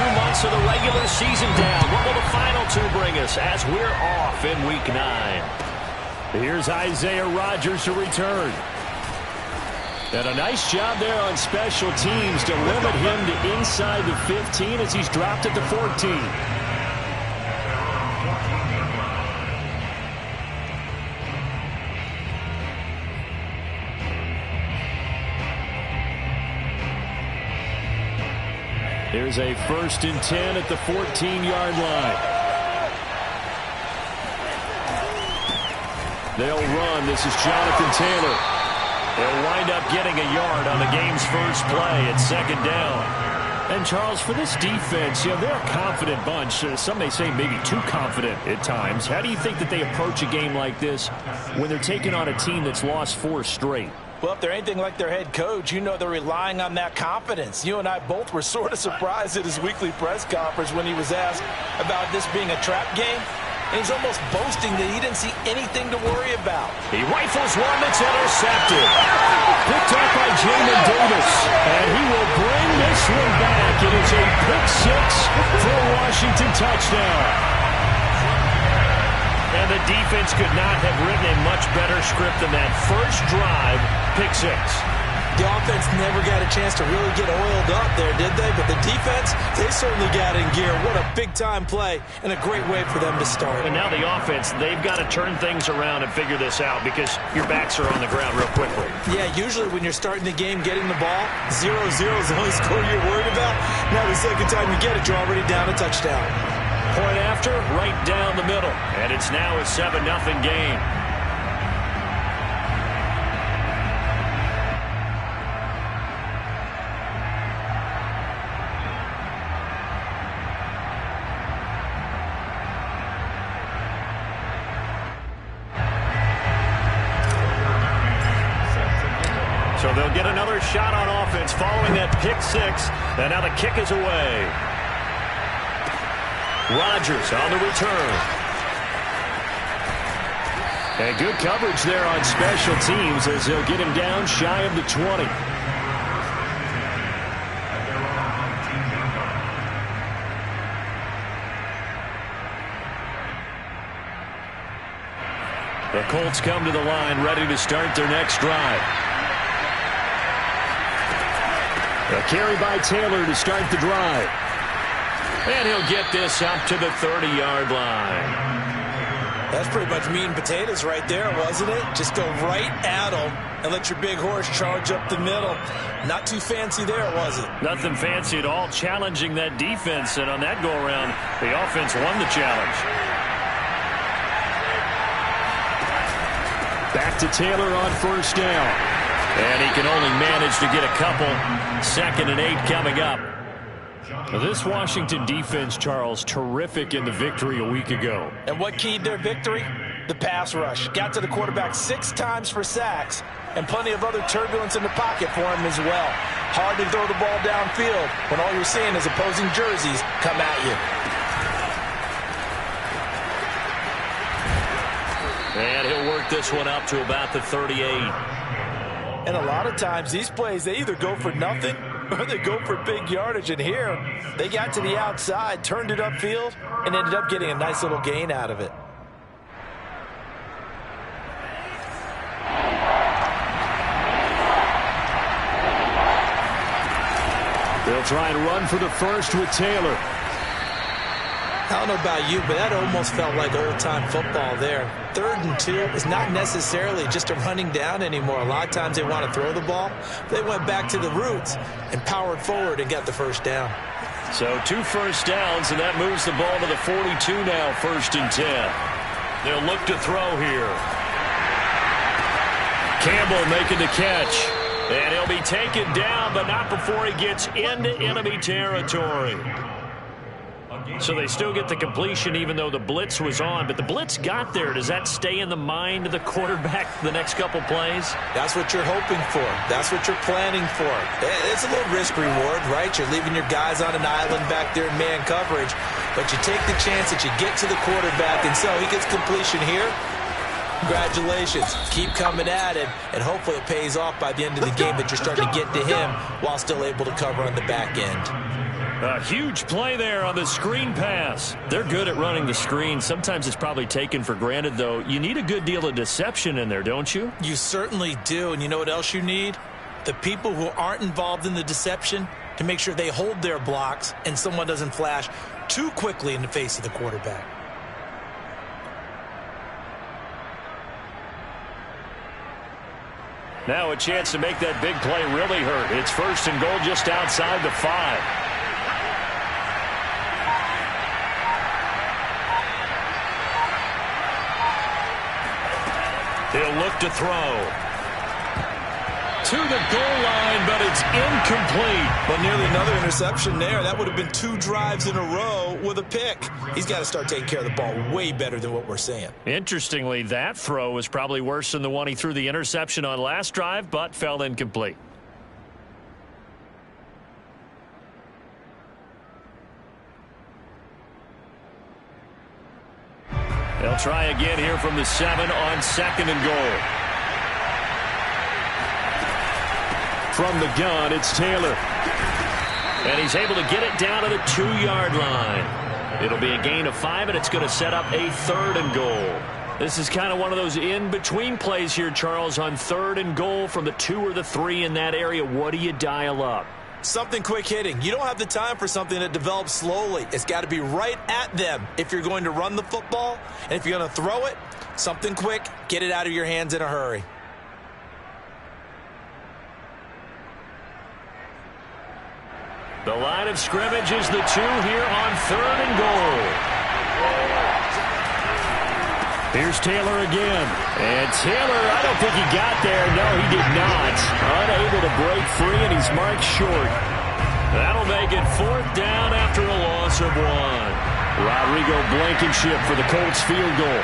2 months of the regular season down. What will the final 2 bring us as we're off in Week 9? Here's Isaiah Rodgers to return. And a nice job there on special teams to limit him to inside the 15 as he's dropped at the 14. Here's a 1st and 10 at the 14-yard line. They'll run. This is Jonathan Taylor. They'll wind up getting a yard on the game's first play at 2nd down. And, Charles, for this defense, they're a confident bunch. Some may say maybe too confident at times. How do you think that they approach a game like this when they're taking on a team that's lost 4 straight? Well, if they're anything like their head coach, they're relying on that confidence. You and I both were sort of surprised at his weekly press conference when he was asked about this being a trap game. And he's almost boasting that he didn't see anything to worry about. He rifles one that's intercepted. Picked up by Jamin Davis. And he will bring this one back. It is a pick 6 for a Washington touchdown. And the defense could not have written a much better script than that first drive, pick 6. The offense never got a chance to really get oiled up there, did they? But the defense, they certainly got in gear. What a big-time play and a great way for them to start. And now the offense, they've got to turn things around and figure this out because your backs are on the ground real quickly. Yeah, usually when you're starting the game, getting the ball, 0-0 is the only score you're worried about. Now the second time you get it, you're already down a touchdown. Point after, right down the middle. And it's now a 7-0 game. So they'll get another shot on offense following that pick 6. And now the kick is away. Rodgers on the return. And good coverage there on special teams as they'll get him down shy of the 20. The Colts come to the line ready to start their next drive. A carry by Taylor to start the drive. And he'll get this up to the 30-yard line. That's pretty much meat and potatoes right there, wasn't it? Just go right at them and let your big horse charge up the middle. Not too fancy there, was it? Nothing fancy at all, challenging that defense. And on that go-around, the offense won the challenge. Back to Taylor on 1st down. And he can only manage to get a couple. 2nd and 8 coming up. This Washington defense, Charles, terrific in the victory a week ago. And what keyed their victory? The pass rush. Got to the quarterback 6 times for sacks, and plenty of other turbulence in the pocket for him as well. Hard to throw the ball downfield when all you're seeing is opposing jerseys come at you. And he'll work this one up to about the 38. And a lot of times these plays, they either go for nothing or they go for big yardage. And here, they got to the outside, turned it upfield, and ended up getting a nice little gain out of it. They'll try and run for the first with Taylor. I don't know about you, but that almost felt like old-time football there. 3rd and 2 is not necessarily just a running down anymore. A lot of times they want to throw the ball. They went back to the roots and powered forward and got the 1st down. So 2 first downs, and that moves the ball to the 42 now, 1st and 10. They'll look to throw here. Campbell making the catch. And he'll be taken down, but not before he gets into enemy territory. So they still get the completion even though the blitz was on. But the blitz got there. Does that stay in the mind of the quarterback the next couple plays? That's what you're hoping for. That's what you're planning for. It's a little risk-reward, right? You're leaving your guys on an island back there in man coverage. But you take the chance that you get to the quarterback, and so he gets completion here. Congratulations. Keep coming at him, and hopefully it pays off by the end of the game that you're starting to get to him while still able to cover on the back end. A huge play there on the screen pass. They're good at running the screen. Sometimes it's probably taken for granted, though. You need a good deal of deception in there, don't you? You certainly do. And you know what else you need? The people who aren't involved in the deception to make sure they hold their blocks and someone doesn't flash too quickly in the face of the quarterback. Now a chance to make that big play really hurt. It's 1st and goal just outside the 5. He'll look to throw. To the goal line, but it's incomplete. But nearly another interception there. That would have been 2 drives in a row with a pick. He's got to start taking care of the ball way better than what we're seeing. Interestingly, that throw was probably worse than the one he threw the interception on last drive, but fell incomplete. They'll try again here from the 7 on 2nd and goal. From the gun, it's Taylor. And he's able to get it down to the 2-yard line. It'll be a gain of 5, and it's going to set up a 3rd and goal. This is kind of one of those in-between plays here, Charles, on 3rd and goal from the 2 or the 3 in that area. What do you dial up? Something quick hitting. You don't have the time for something that develops slowly. It's got to be right at them if you're going to run the football. And if you're going to throw it, something quick, get it out of your hands in a hurry. The line of scrimmage is the 2 here on 3rd and goal. Here's Taylor again. And Taylor, I don't think he got there. No, he did not. Unable to break free, and he's marked short. That'll make it 4th down after a loss of 1. Rodrigo Blankenship for the Colts field goal.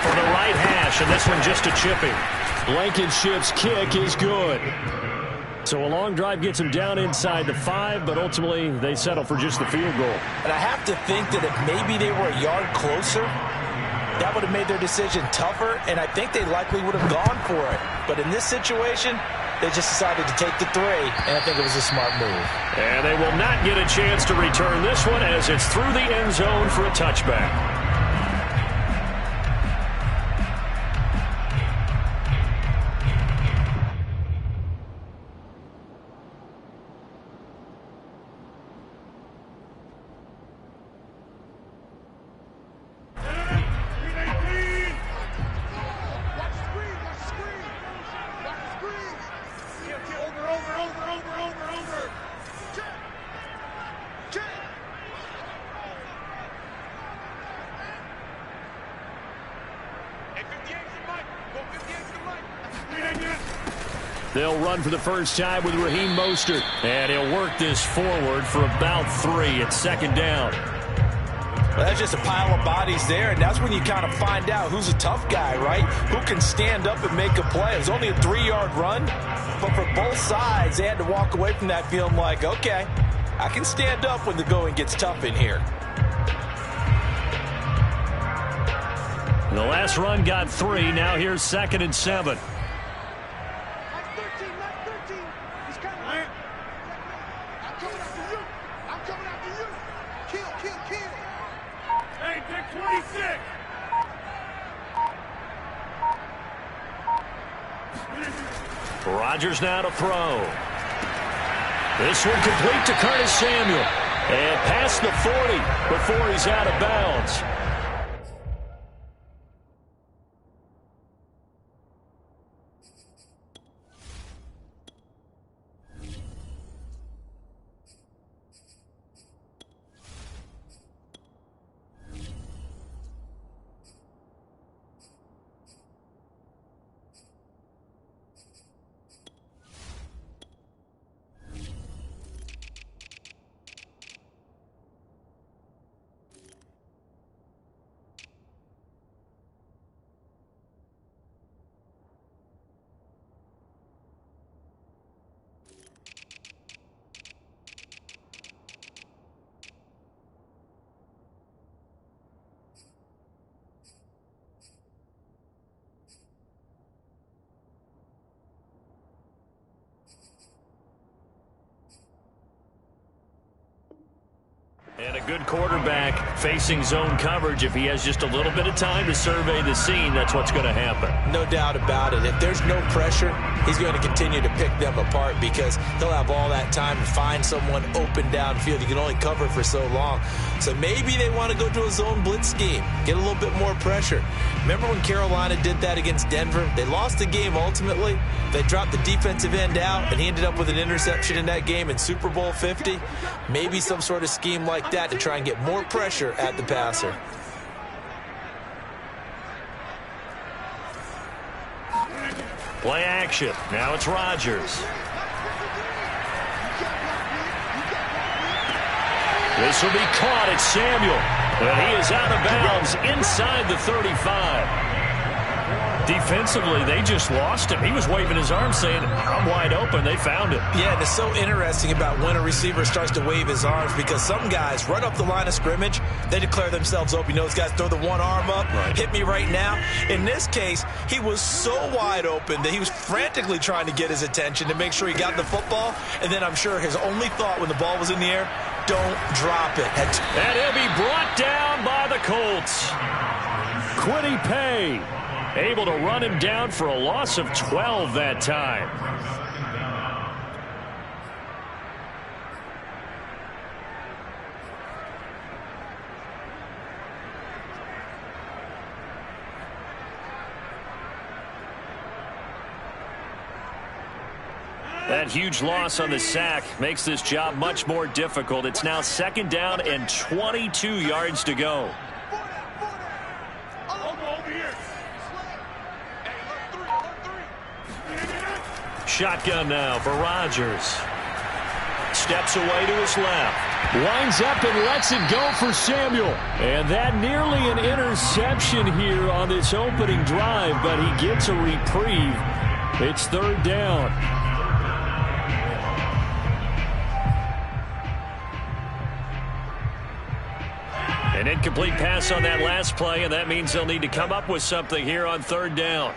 From the right hash, and this one just a chipping. Blankenship's kick is good. So a long drive gets him down inside the 5, but ultimately they settle for just the field goal. And I have to think that if maybe they were a yard closer, that would have made their decision tougher, and I think they likely would have gone for it. But in this situation, they just decided to take the 3, and I think it was a smart move. And they will not get a chance to return this one as it's through the end zone for a touchback. They'll run for the first time with Raheem Mostert. And he'll work this forward for about 3 at 2nd down. Well, that's just a pile of bodies there, and that's when you kind of find out who's a tough guy, right? Who can stand up and make a play. It was only a 3-yard run, but for both sides, they had to walk away from that feeling like, okay, I can stand up when the going gets tough in here. The last run got 3. Now here's 2nd and 7. Rodgers now to throw. This one complete to Curtis Samuel. And past the 40 before he's out of bounds. And a good quarterback facing zone coverage. If he has just a little bit of time to survey the scene, that's what's going to happen. No doubt about it. If there's no pressure, he's going to continue to pick them apart because he'll have all that time to find someone open downfield. He can only cover for so long. So maybe they want to go to a zone blitz scheme, get a little bit more pressure. Remember when Carolina did that against Denver? They lost the game ultimately. They dropped the defensive end out, and he ended up with an interception in that game in Super Bowl 50. Maybe some sort of scheme like that to try and get more pressure at the passer. Play action. Now it's Rodgers. This will be caught. It's Samuel. And he is out of bounds inside the 35. Defensively, they just lost him. He was waving his arms saying, I'm wide open. They found him. Yeah, and it's so interesting about when a receiver starts to wave his arms because some guys run up the line of scrimmage, they declare themselves open. You know, those guys throw the one arm up, hit me right now. In this case, he was so wide open that he was frantically trying to get his attention to make sure he got the football. And then I'm sure his only thought when the ball was in the air, don't drop it. And he'll be brought down by the Colts. Kwity Paye able to run him down for a loss of 12 that time. That huge loss on the sack makes this job much more difficult. It's now 2nd down and 22 yards to go. Shotgun now for Rodgers. Steps away to his left. Winds up and lets it go for Samuel. And that nearly an interception here on this opening drive, but he gets a reprieve. It's 3rd down. An incomplete pass on that last play, and that means they'll need to come up with something here on 3rd down.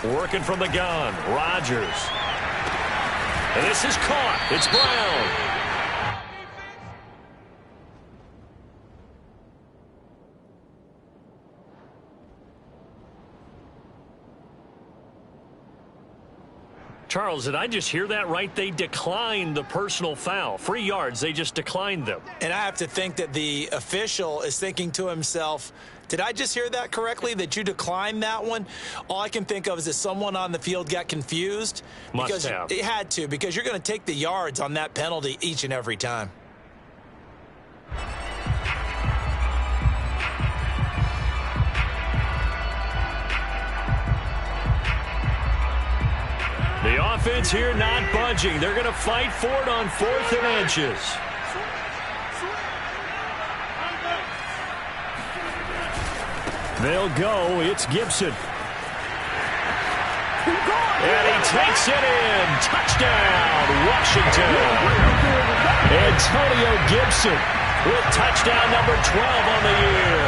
Working from the gun, Rodgers. And this is caught. It's Brown. Charles, did I just hear that right? They declined the personal foul. 3 yards, they just declined them. And I have to think that the official is thinking to himself, did I just hear that correctly, that you declined that one? All I can think of is that someone on the field got confused. Must have. It had to, because you're going to take the yards on that penalty each and every time. The offense here not budging. They're going to fight for it on 4th and inches. They'll go. It's Gibson. And he takes it in. Touchdown, Washington. Antonio Gibson with touchdown number 12 on the year.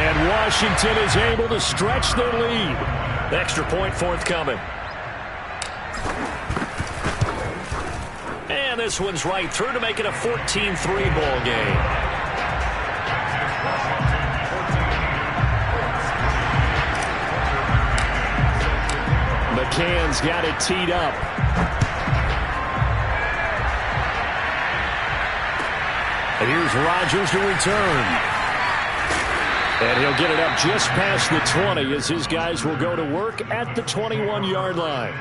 And Washington is able to stretch their lead. The extra point forthcoming. And this one's right through to make it a 14-3 ball game. McCann's got it teed up. And here's Rodgers to return. And he'll get it up just past the 20 as his guys will go to work at the 21-yard line.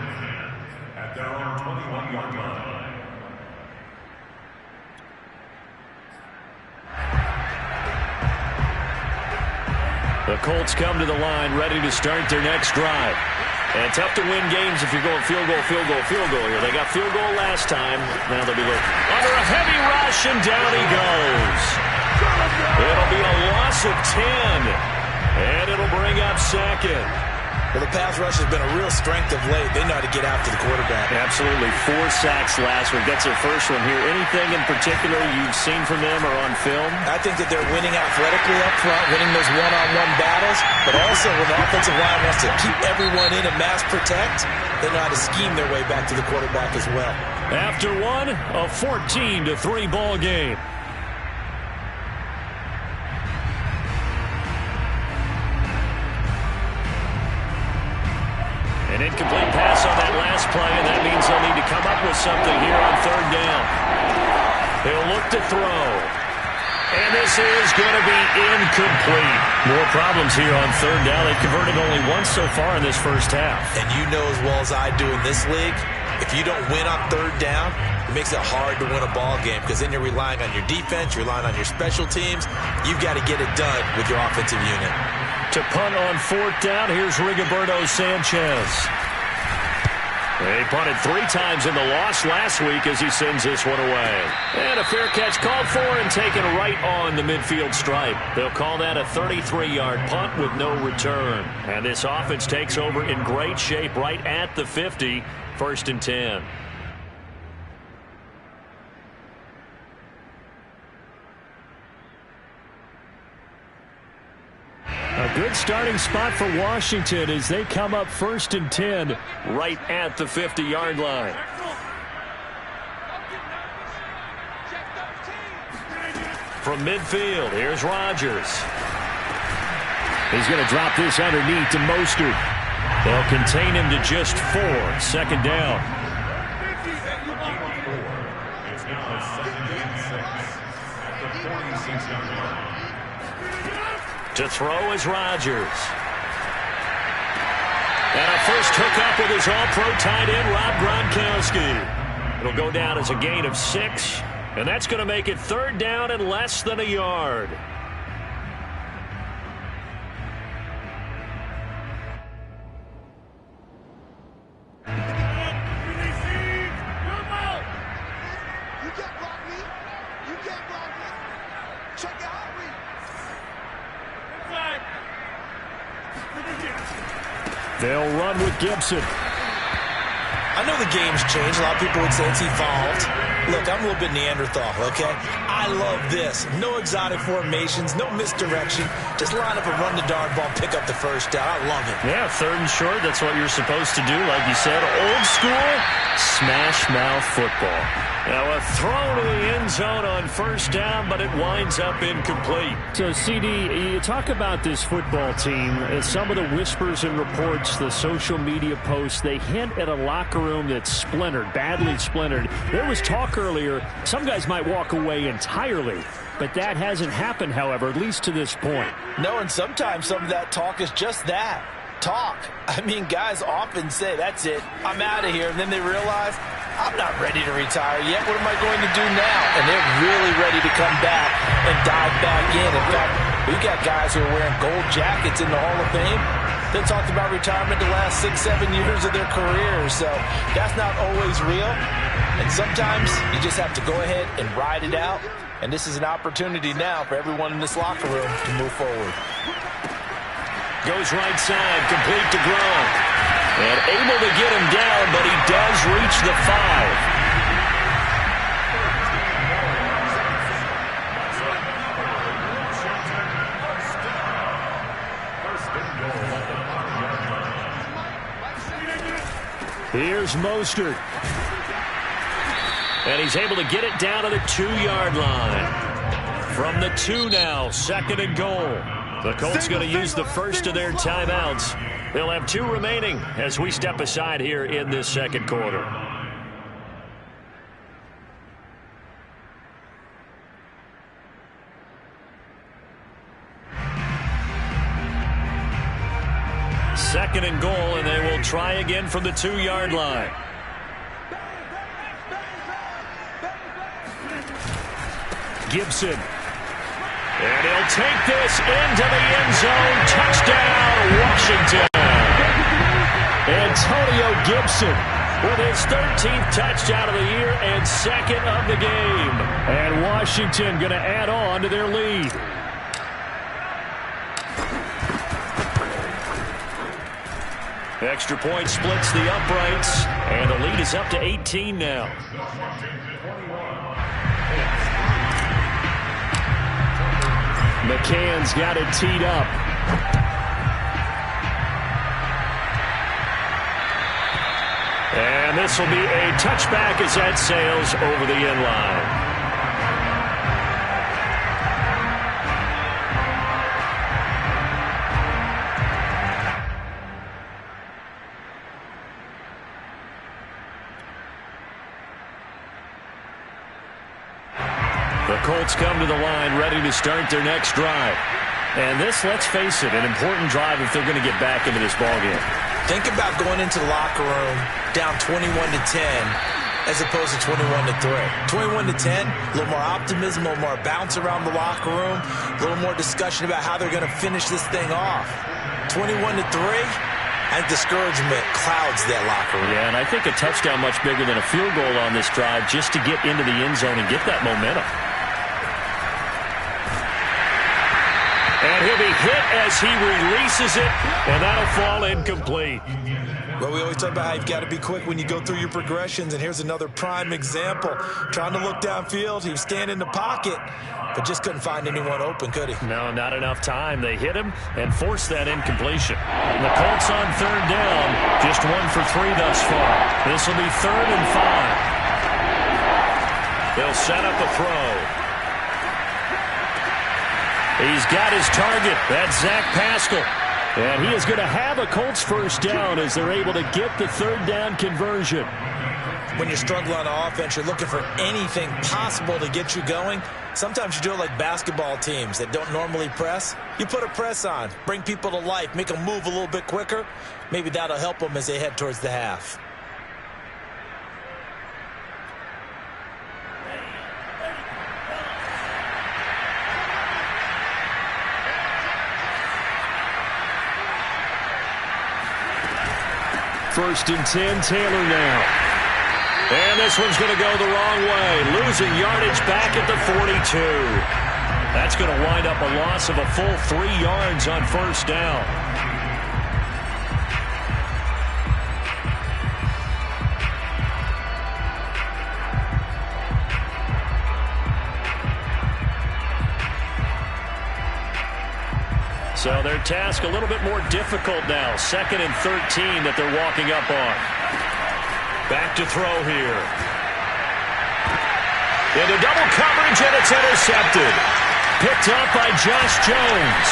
At their own 21-yard line. The Colts come to the line ready to start their next drive. And tough to win games if you're going field goal, field goal, field goal here. They got field goal last time. Now they'll be going under a heavy rush, and down he goes. It'll be a loss of 10. And it'll bring up 2nd. Well, the pass rush has been a real strength of late. They know how to get after the quarterback. Absolutely. 4 sacks last week. That's their first one here. Anything in particular you've seen from them or on film? I think that they're winning athletically up front, winning those one-on-one battles, but also when the offensive line wants to keep everyone in and mass protect, they know how to scheme their way back to the quarterback as well. After one, a 14-3 ball game. An incomplete pass on that last play, and that means they'll need to come up with something here on 3rd down. They'll look to throw. And this is going to be incomplete. More problems here on 3rd down. They've converted only once so far in this first half. And you know as well as I do in this league, if you don't win on 3rd down, it makes it hard to win a ball game because then you're relying on your defense, you're relying on your special teams. You've got to get it done with your offensive unit. To punt on 4th down, here's Rigoberto Sanchez. They punted 3 times in the loss last week as he sends this one away. And a fair catch called for and taken right on the midfield stripe. They'll call that a 33-yard punt with no return. And this offense takes over in great shape right at the 50, 1st and 10. A good starting spot for Washington as they come up 1st and 10 right at the 50-yard line. From midfield, here's Rodgers. He's going to drop this underneath to Mostert. They'll contain him to just 4. 2nd down. To throw is Rodgers. And a first hookup with his all-pro tight end, Rob Gronkowski. It'll go down as a gain of 6, and that's going to make it 3rd down and less than a yard. They'll run with Gibson. I know the game's changed. A lot of people would say it's evolved. Look, I'm a little bit Neanderthal, okay? I love this. No exotic formations, no misdirection. Just line up and run the darn ball, pick up the first down. I love it. Yeah, 3rd and short, that's what you're supposed to do. Like you said, old school, smash mouth football. Now a throw to the end zone on 1st down, but it winds up incomplete. So, CD, you talk about this football team. Some of the whispers and reports, the social media posts, they hint at a locker room that's splintered, badly splintered. There was talk earlier, some guys might walk away entirely. But that hasn't happened, however, at least to this point. No, and sometimes some of that talk is just that. Talk. I mean, guys often say, that's it, I'm out of here. And then they realize, I'm not ready to retire yet. What am I going to do now? And they're really ready to come back and dive back in. In fact, we got guys who are wearing gold jackets in the Hall of Fame. They talked about retirement the last 6-7 years of their careers. So that's not always real. And sometimes you just have to go ahead and ride it out. And this is an opportunity now for everyone in this locker room to move forward. Goes right side, complete to Gronk. And able to get him down, but he does reach the 5. Here's Mostert. And he's able to get it down to the 2-yard line. From the 2 now, 2nd and goal. The Colts going to use the first of their timeouts. They'll have 2 remaining as we step aside here in this 2nd quarter. Second and goal, and they will try again from the 2-yard line. Gibson. And he'll take this into the end zone. Touchdown, Washington. Antonio Gibson with his 13th touchdown of the year and 2nd of the game. And Washington going to add on to their lead. Extra point splits the uprights, and the lead is up to 18 now. McCann's got it teed up. And this will be a touchback as that sails over the end line. The Colts come to the line ready to start their next drive. And this, let's face it, an important drive if they're going to get back into this ballgame. Think about going into the locker room down 21-10 as opposed to 21-3. 21-10, a little more optimism, a little more bounce around the locker room, a little more discussion about how they're going to finish this thing off. 21-3, and discouragement clouds that locker room. Yeah, and I think a touchdown much bigger than a field goal on this drive just to get into the end zone and get that momentum. And he'll be hit as he releases it, and that'll fall incomplete. Well, we always talk about how you've got to be quick when you go through your progressions, and here's another prime example. Trying to look downfield, he was standing in the pocket, but just couldn't find anyone open, could he? No, not enough time. They hit him and forced that incompletion. And the Colts on third down, just 1 for 3 thus far. This will be 3rd and 5. They'll set up a throw. He's got his target. That's Zach Pascal. And he is going to have a Colts first down as they're able to get the 3rd down conversion. When you're struggling on offense, you're looking for anything possible to get you going. Sometimes you do it like basketball teams that don't normally press. You put a press on, bring people to life, make them move a little bit quicker. Maybe that'll help them as they head towards the half. First and 10, Taylor now. And this one's going to go the wrong way. Losing yardage back at the 42. That's going to wind up a loss of a full 3 yards on first down. So their task a little bit more difficult now. 2nd and 13 that they're walking up on. Back to throw here. Into double coverage, and it's intercepted. Picked up by Josh Jones.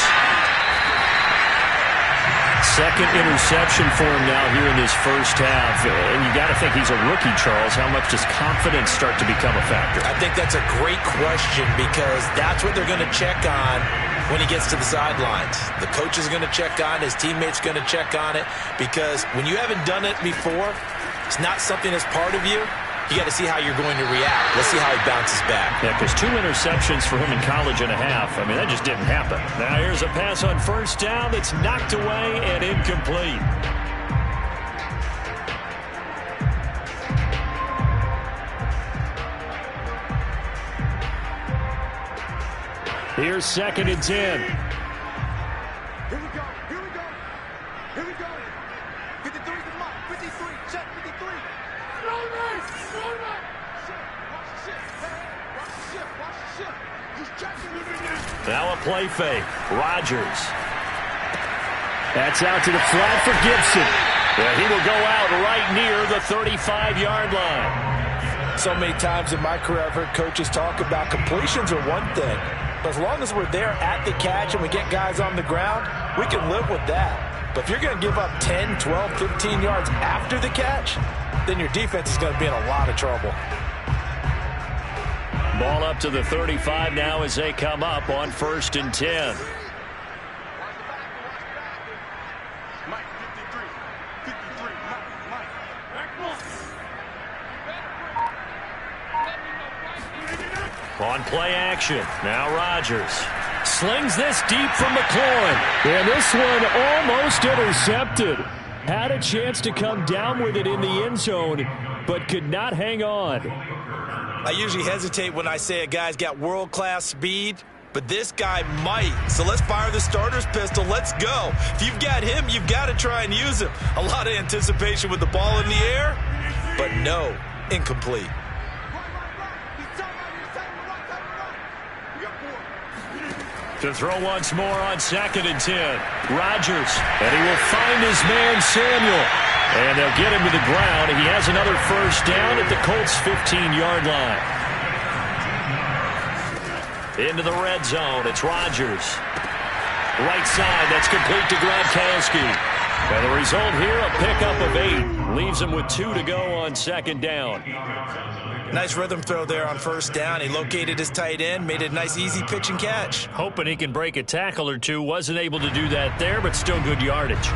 2nd interception for him now here in this first half. And you got to think he's a rookie, Charles. How much does confidence start to become a factor? I think that's a great question because that's what they're going to check on when he gets to the sidelines. The coach is going to check on, his teammates going to check on it, because when you haven't done it before, it's not something that's part of you. You got to see how you're going to react. Let's see how he bounces back. Yeah, because 2 interceptions for him in college and a half. I mean, that just didn't happen. Now here's a pass on first down that's knocked away and incomplete. Here's 2nd and 10. Here we go. Here we go. Here we go. 53 to the mark. 53. Check 53. Throw right. Throw right. Shift. Watch the shift. Hey, watch the shift. Watch the shift. He's checking with it now. Now a play fake. Rodgers. That's out to the flat for Gibson. Yeah, he will go out right near the 35-yard line. So many times in my career, I've heard coaches talk about completions are one thing. But as long as we're there at the catch and we get guys on the ground, we can live with that. But if you're going to give up 10, 12, 15 yards after the catch, then your defense is going to be in a lot of trouble. Ball up to the 35 now as they come up on 1st and 10. Mike, 53. 53. Mike. On play action. Now Rodgers slings this deep from McLaurin. And this one almost intercepted. Had a chance to come down with it in the end zone, but could not hang on. I usually hesitate when I say a guy's got world-class speed, but this guy might. So let's fire the starter's pistol. Let's go. If you've got him, you've got to try and use him. A lot of anticipation with the ball in the air, but no, incomplete. To throw once more on 2nd and 10. Rodgers, and he will find his man Samuel. And they'll get him to the ground. He has another first down at the Colts' 15-yard line. Into the red zone, it's Rodgers. Right side, that's complete to Gronkowski. And the result here, a pickup of 8. Leaves him with 2 to go on 2nd down. Nice rhythm throw there on 1st down. He located his tight end, made it a nice easy pitch and catch. Hoping he can break a tackle or two. Wasn't able to do that there, but still good yardage.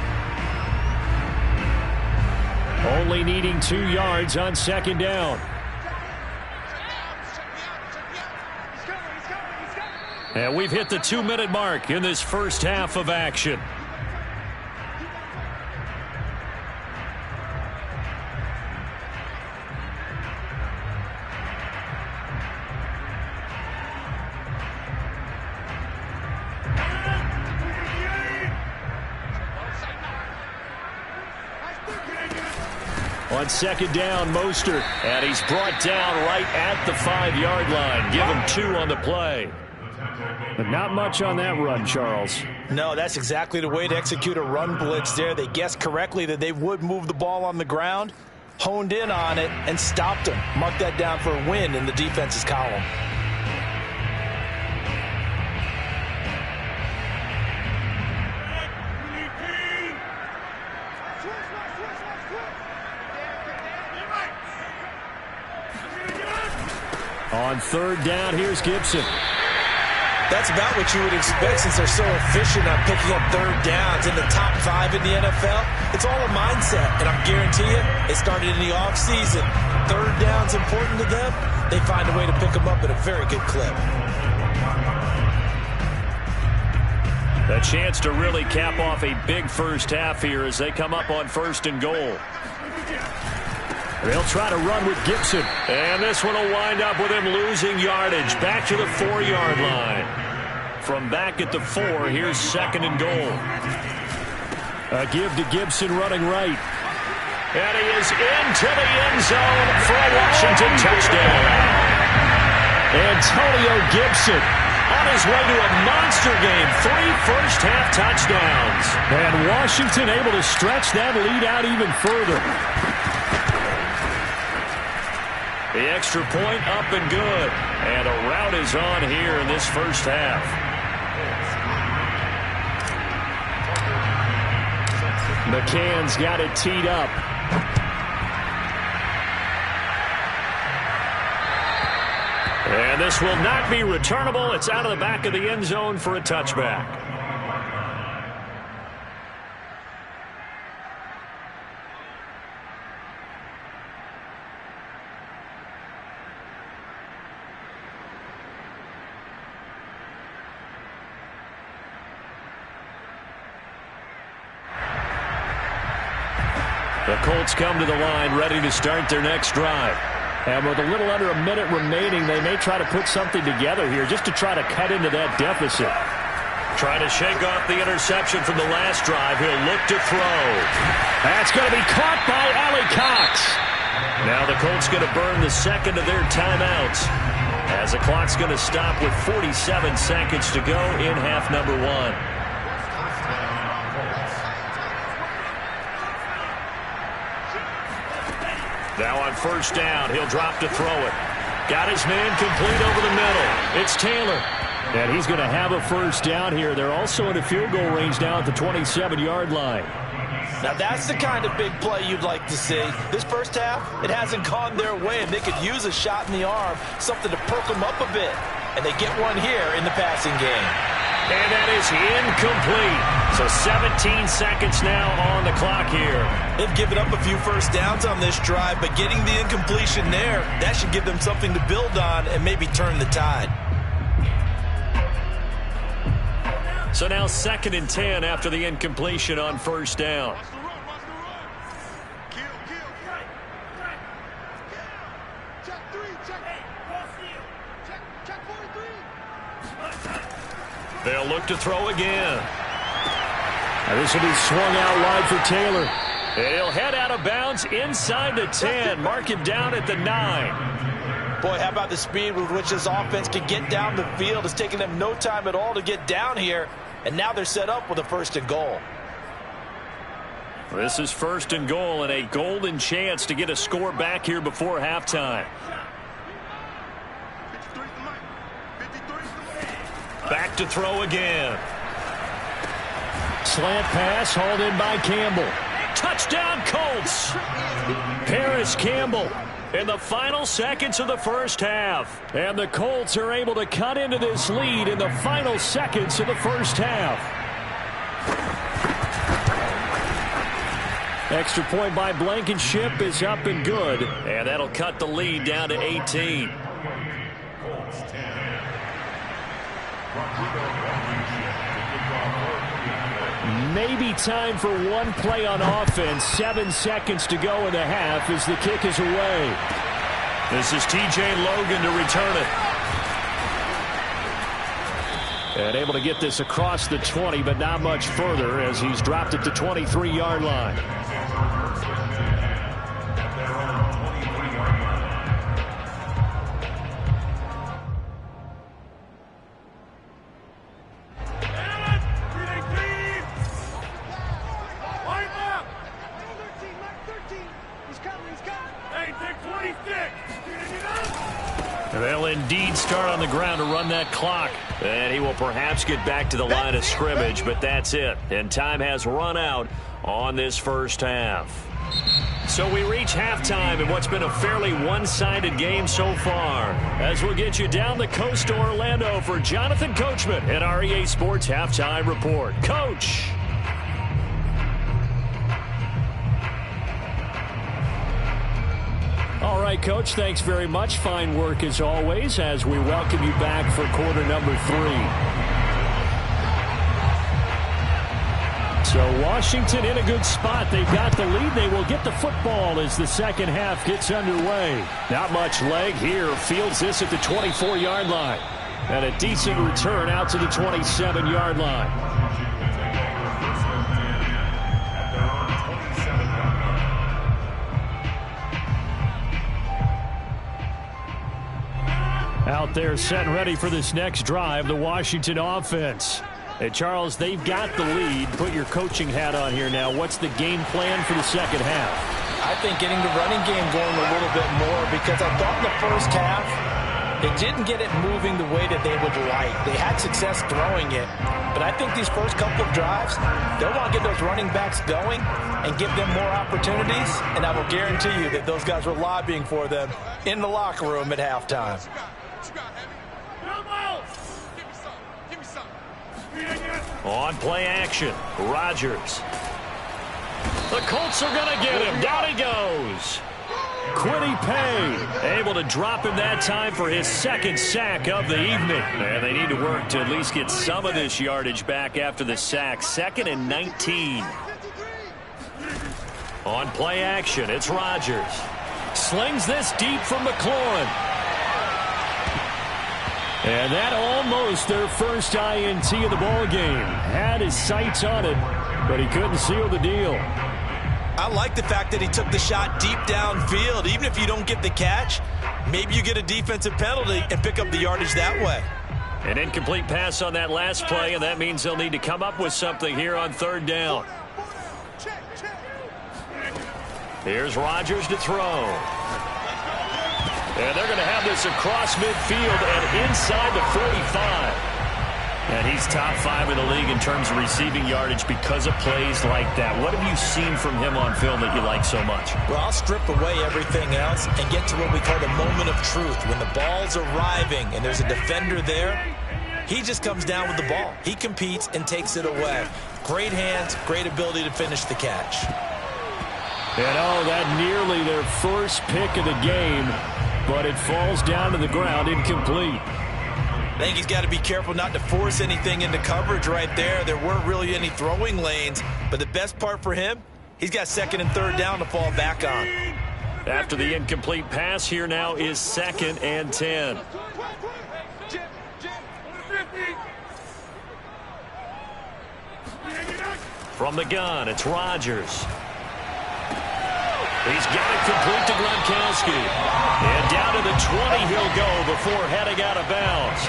Only needing 2 yards on 2nd down. And we've hit the 2-minute mark in this first half of action. On 2nd down, Mostert, and he's brought down right at the 5-yard line. Give him 2 on the play. But not much on that run, Charles. No, that's exactly the way to execute a run blitz there. They guessed correctly that they would move the ball on the ground, honed in on it, and stopped him. Mark that down for a win in the defense's column. On 3rd down, here's Gibson. That's about what you would expect since they're so efficient on picking up 3rd downs in the top 5 in the NFL. It's all a mindset, and I guarantee you, it started in the offseason. 3rd down's important to them. They find a way to pick them up at a very good clip. A chance to really cap off a big first half here as they come up on 1st and goal. They'll try to run with Gibson. And this one will wind up with him losing yardage. Back to the 4-yard line. From back at the 4, here's 2nd and goal. A give to Gibson running right. And he is into the end zone for a Washington touchdown. Antonio Gibson on his way to a monster game. 3 first-half touchdowns. And Washington able to stretch that lead out even further. The extra point up and good. And a rout is on here in this first half. McCann's got it teed up. And this will not be returnable. It's out of the back of the end zone for a touchback. The Colts come to the line ready to start their next drive. And with a little under a minute remaining, they may try to put something together here just to try to cut into that deficit. Trying to shake off the interception from the last drive. He'll look to throw. That's going to be caught by Allie Cox. Now the Colts going to burn the second of their timeouts as the clock's going to stop with 47 seconds to go in half number 1. Now on first down, he'll drop to throw it. Got his man complete over the middle. It's Taylor. And he's going to have a first down here. They're also in a field goal range now at the 27-yard line. Now that's the kind of big play you'd like to see. This first half, it hasn't gone their way, and they could use a shot in the arm, something to perk them up a bit. And they get one here in the passing game. And that is incomplete. So 17 seconds now on the clock here. They've given up a few first downs on this drive, but getting the incompletion there, that should give them something to build on and maybe turn the tide. So now 2nd and 10 after the incompletion on first down. Check 43. They'll look to throw again. Now this will be swung out wide for Taylor. And he'll head out of bounds inside the 10. Mark him down at the 9. Boy, how about the speed with which this offense can get down the field? It's taking them no time at all to get down here. And now they're set up with a 1st and goal. This is 1st and goal and a golden chance to get a score back here before halftime. Back to throw again. Slant pass hauled in by Campbell. Touchdown Colts. Paris Campbell in the final seconds of the first half. And the Colts are able to cut into this lead in the final seconds of the first half. Extra point by Blankenship is up and good. And that'll cut the lead down to 18. Maybe time for one play on offense. 7 seconds to go in the half as the kick is away. This is T.J. Logan to return it. And able to get this across the 20, but not much further as he's dropped it to 23-yard line. They'll indeed start on the ground to run that clock. And he will perhaps get back to the line of scrimmage, but that's it. And time has run out on this first half. So we reach halftime in what's been a fairly one-sided game so far. As we'll get you down the coast to Orlando for Jonathan Coachman at our EA Sports Halftime Report. Coach. All right, Coach, thanks very much. Fine work as always as we welcome you back for quarter number 3. So Washington in a good spot. They've got the lead. They will get the football as the second half gets underway. Not much leg here. Fields this at the 24-yard line. And a decent return out to the 27-yard line. Out there set and ready for this next drive, the Washington offense. And Charles, they've got the lead. Put your coaching hat on here now. What's the game plan for the second half? I think getting the running game going a little bit more, because I thought in the first half they didn't get it moving the way that they would like. They had success throwing it, but I think these first couple of drives, they'll want to get those running backs going and give them more opportunities, and I will guarantee you that those guys were lobbying for them in the locker room at halftime. On play action, Rodgers. The Colts are going to get him. Down he goes. Kwity Paye able to drop him that time for his second sack of the evening. And they need to work to at least get some of this yardage back after the sack. 2nd and 19. On play action, it's Rodgers. Slings this deep from McLaurin. And that almost their first INT of the ball game. Had his sights on it, but he couldn't seal the deal. I like the fact that he took the shot deep downfield. Even if you don't get the catch, maybe you get a defensive penalty and pick up the yardage that way. An incomplete pass on that last play, and that means they'll need to come up with something here on 3rd down. Here's Rodgers to throw. And they're going to have this across midfield and inside the 45. And he's top 5 in the league in terms of receiving yardage because of plays like that. What have you seen from him on film that you like so much? Well, I'll strip away everything else and get to what we call the moment of truth. When the ball's arriving and there's a defender there, he just comes down with the ball. He competes and takes it away. Great hands, great ability to finish the catch. And that nearly their first pick of the game. But it falls down to the ground, incomplete. I think he's got to be careful not to force anything into coverage right there. There weren't really any throwing lanes. But the best part for him, he's got 2nd and 3rd down to fall back on. After the incomplete pass, here now is 2nd and 10. From the gun, it's Rodgers. He's got it complete to Gronkowski. And down to the 20 he'll go before heading out of bounds.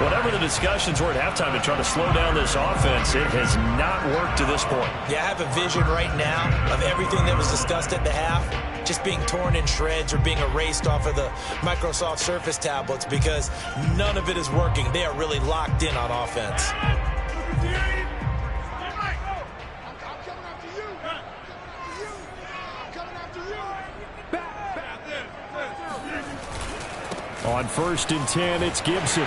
Whatever the discussions were at halftime to try to slow down this offense, it has not worked to this point. Yeah, I have a vision right now of everything that was discussed at the half just being torn in shreds or being erased off of the Microsoft Surface tablets because none of it is working. They are really locked in on offense. On 1st and 10, it's Gibson.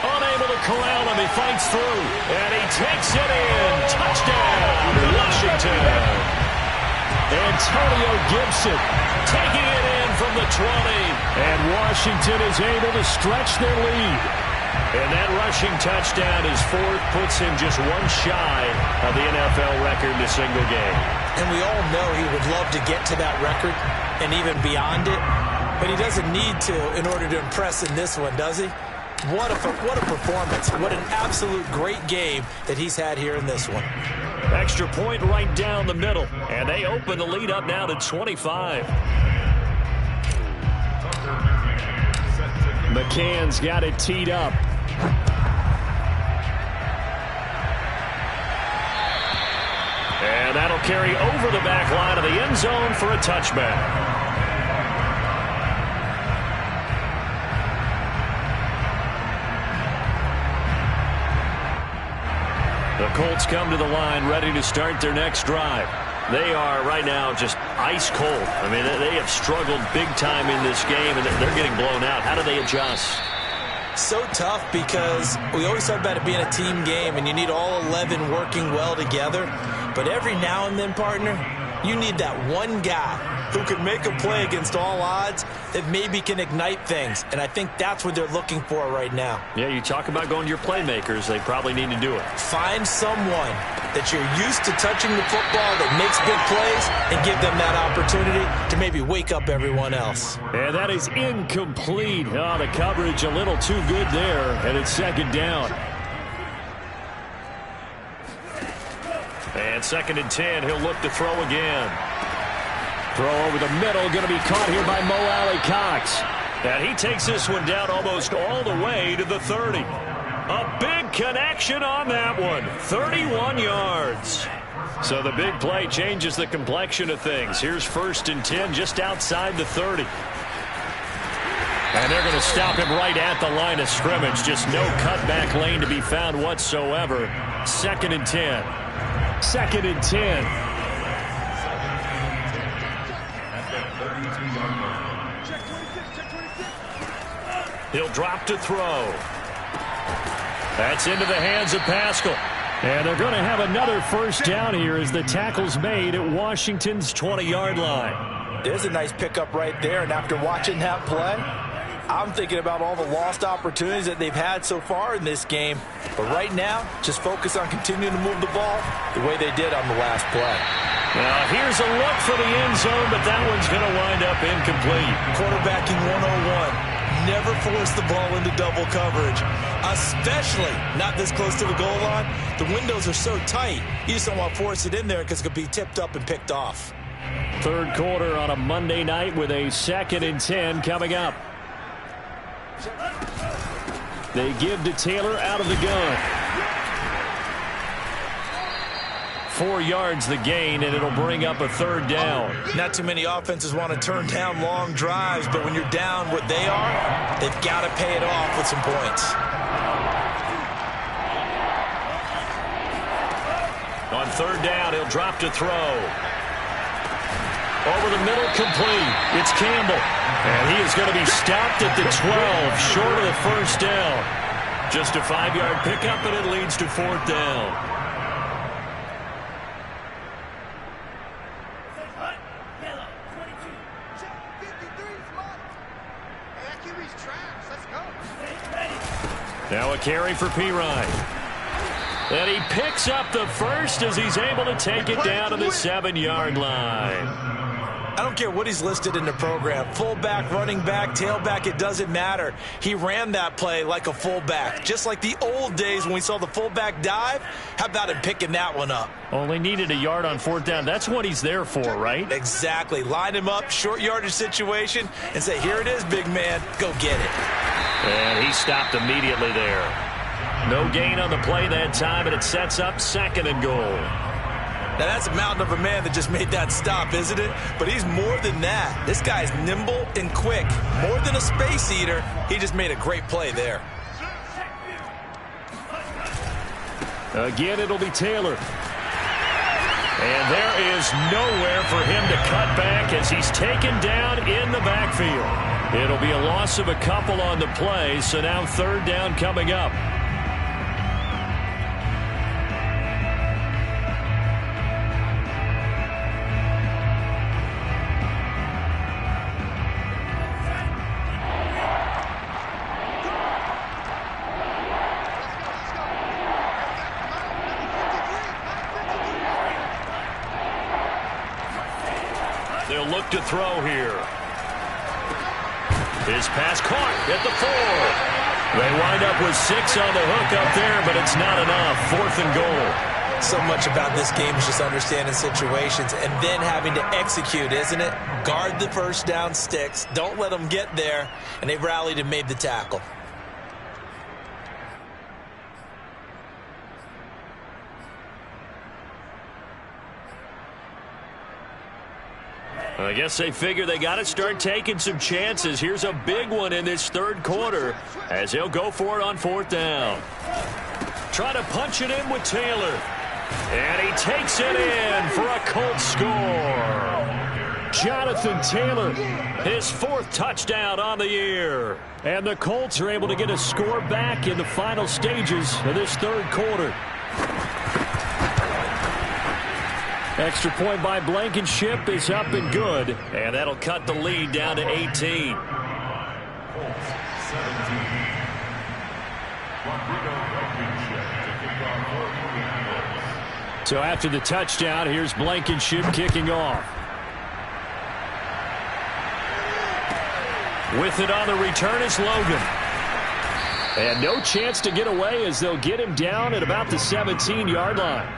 Unable to corral him. He fights through. And he takes it in. Touchdown, Washington. Antonio Gibson taking it in from the 20. And Washington is able to stretch their lead. And that rushing touchdown is fourth, puts him just one shy of the NFL record in a single game. And we all know he would love to get to that record and even beyond it. But he doesn't need to in order to impress in this one, does he? What a performance. What an absolute great game that he's had here in this one. Extra point right down the middle. And they open the lead up now to 25. McCann's got it teed up. And that'll carry over the back line of the end zone for a touchback. The Colts come to the line ready to start their next drive. They are right now just ice cold. I mean, they have struggled big time in this game, and they're getting blown out. How do they adjust? So tough because we always talk about it being a team game, and you need all 11 working well together. But every now and then, partner, you need that one guy who can make a play against all odds that maybe can ignite things. And I think that's what they're looking for right now. Yeah, you talk about going to your playmakers. They probably need to do it. Find someone that you're used to touching the football that makes big plays and give them that opportunity to maybe wake up everyone else. And that is incomplete. Oh, the coverage a little too good there, and it's second down. And 2nd and 10, he'll look to throw again. Throw over the middle, going to be caught here by Mo Alley-Cox. And he takes this one down almost all the way to the 30. A big connection on that one. 31 yards. So the big play changes the complexion of things. Here's 1st and 10 just outside the 30. And they're going to stop him right at the line of scrimmage. Just no cutback lane to be found whatsoever. 2nd and 10. 2nd and 10. He'll drop to throw. That's into the hands of Pascal. And they're going to have another first down here as the tackle's made at Washington's 20-yard line. There's a nice pickup right there, and after watching that play, I'm thinking about all the lost opportunities that they've had so far in this game. But right now, just focus on continuing to move the ball the way they did on the last play. Now, here's a look for the end zone, but that one's going to wind up incomplete. Quarterbacking 101. Never force the ball into double coverage, especially not this close to the goal line. The windows are so tight, you just don't want to force it in there because it could be tipped up and picked off. Third quarter on a Monday night with a 2nd and 10 coming up. They give to Taylor out of the gun. 4 yards the gain, and it'll bring up a 3rd down. Not too many offenses want to turn down long drives, but when you're down what they are, they've got to pay it off with some points. On 3rd down, he'll drop to throw. Over the middle, complete. It's Campbell. And he is going to be stopped at the 12, short of the first down. Just a 5-yard pickup, and it leads to 4th down. Now a carry for Pirine. And he picks up the first as he's able to take it down to the 7-yard line. I don't care what he's listed in the program. Fullback, running back, tailback, it doesn't matter. He ran that play like a fullback, just like the old days when we saw the fullback dive. How about him picking that one up? Only needed a yard on 4th down. That's what he's there for, right? Exactly. Line him up, short yardage situation, and say, here it is, big man. Go get it. And he stopped immediately there. No gain on the play that time, and it sets up 2nd and goal. Now, that's a mountain of a man that just made that stop, isn't it? But he's more than that. This guy's nimble and quick. More than a space eater, he just made a great play there. Again, it'll be Taylor. And there is nowhere for him to cut back as he's taken down in the backfield. It'll be a loss of a couple on the play, so now 3rd down coming up. They'll look to throw here. His pass caught at the 4. They wind up with 6 on the hook up there, but it's not enough. 4th and goal. So much about this game is just understanding situations and then having to execute, isn't it? Guard the 1st down sticks. Don't let them get there. And they rallied and made the tackle. I guess they figure they got to start taking some chances. Here's a big one in this 3rd quarter as he'll go for it on 4th down. Try to punch it in with Taylor. And he takes it in for a Colts score. Jonathan Taylor, his 4th touchdown on the year. And the Colts are able to get a score back in the final stages of this 3rd quarter. Extra point by Blankenship is up and good, and that'll cut the lead down to 18. So after the touchdown, here's Blankenship kicking off. With it on the return is Logan. And no chance to get away as they'll get him down at about the 17-yard line.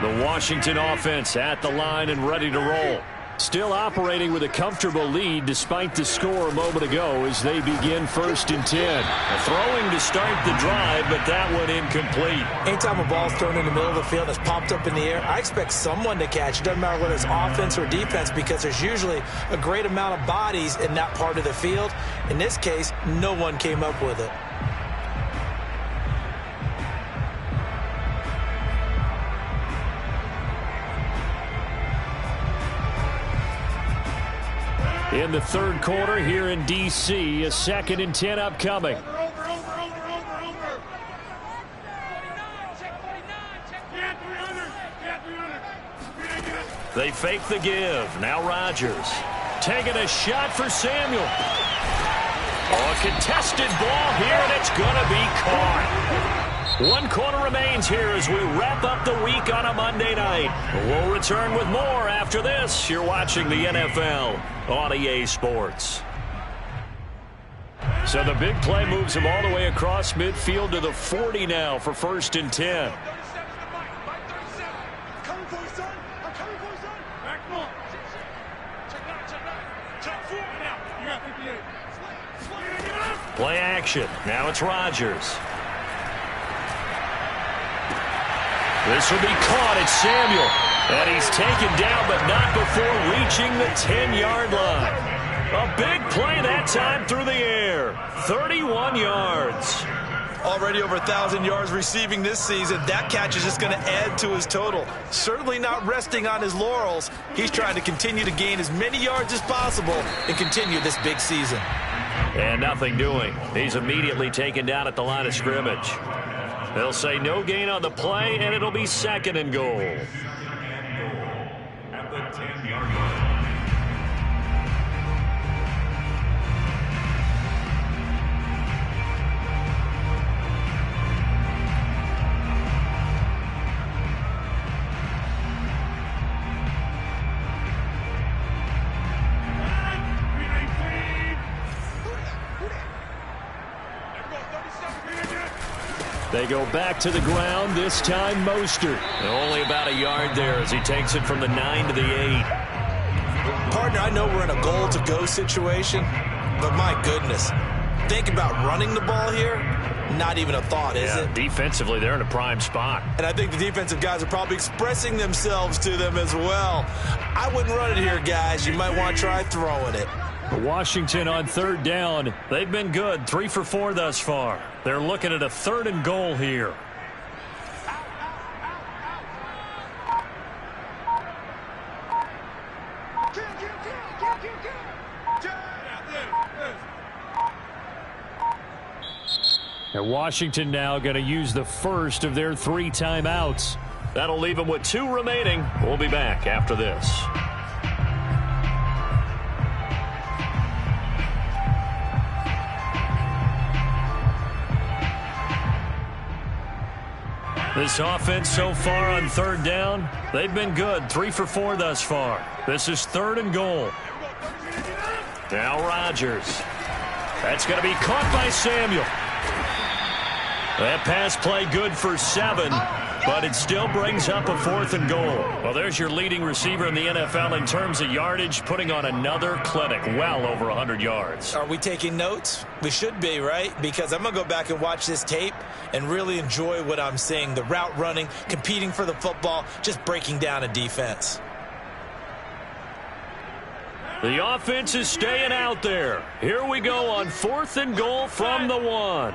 The Washington offense at the line and ready to roll. Still operating with a comfortable lead despite the score a moment ago as they begin 1st and 10. Throwing to start the drive, but that one incomplete. Anytime a ball's thrown in the middle of the field and it's popped up in the air, I expect someone to catch it. Doesn't matter whether it's offense or defense because there's usually a great amount of bodies in that part of the field. In this case, no one came up with it. In the 3rd quarter here in D.C., a 2nd and 10 upcoming. They fake the give. Now Rodgers taking a shot for Samuel. Oh, a contested ball here, and it's going to be caught. 1 quarter remains here as we wrap up the week on a Monday night. We'll return with more after this. You're watching the NFL on EA Sports. So the big play moves him all the way across midfield to the 40 now for 1st and 10. Play action. Now it's Rodgers. This will be caught at Samuel. And he's taken down, but not before reaching the 10-yard line. A big play that time through the air. 31 yards. Already over 1,000 yards receiving this season. That catch is just going to add to his total. Certainly not resting on his laurels. He's trying to continue to gain as many yards as possible and continue this big season. And nothing doing. He's immediately taken down at the line of scrimmage. They'll say no gain on the play, and it'll be 2nd and goal. At the 10-yard line. They go back to the ground, this time Mostert. Only about a yard there as he takes it from the 9 to the 8. Partner, I know we're in a goal-to-go situation, but my goodness, think about running the ball here. Not even a thought, is it? Defensively, they're in a prime spot. And I think the defensive guys are probably expressing themselves to them as well. I wouldn't run it here, guys. You might want to try throwing it. Washington on 3rd down. They've been good, 3 for 4 thus far. They're looking at a 3rd and goal here. And Washington now going to use the first of their 3 timeouts. That'll leave them with 2 remaining. We'll be back after this. This offense so far on 3rd down, they've been good. 3 for 4 thus far. This is 3rd and goal. Now Rodgers. That's going to be caught by Samuel. That pass play good for 7, but it still brings up a 4th and goal. Well, there's your leading receiver in the NFL in terms of yardage, putting on another clinic, well over 100 yards. Are we taking notes? We should be, right? Because I'm going to go back and watch this tape and really enjoy what I'm seeing. The route running, competing for the football, just breaking down a defense. The offense is staying out there. Here we go on 4th and goal from the 1.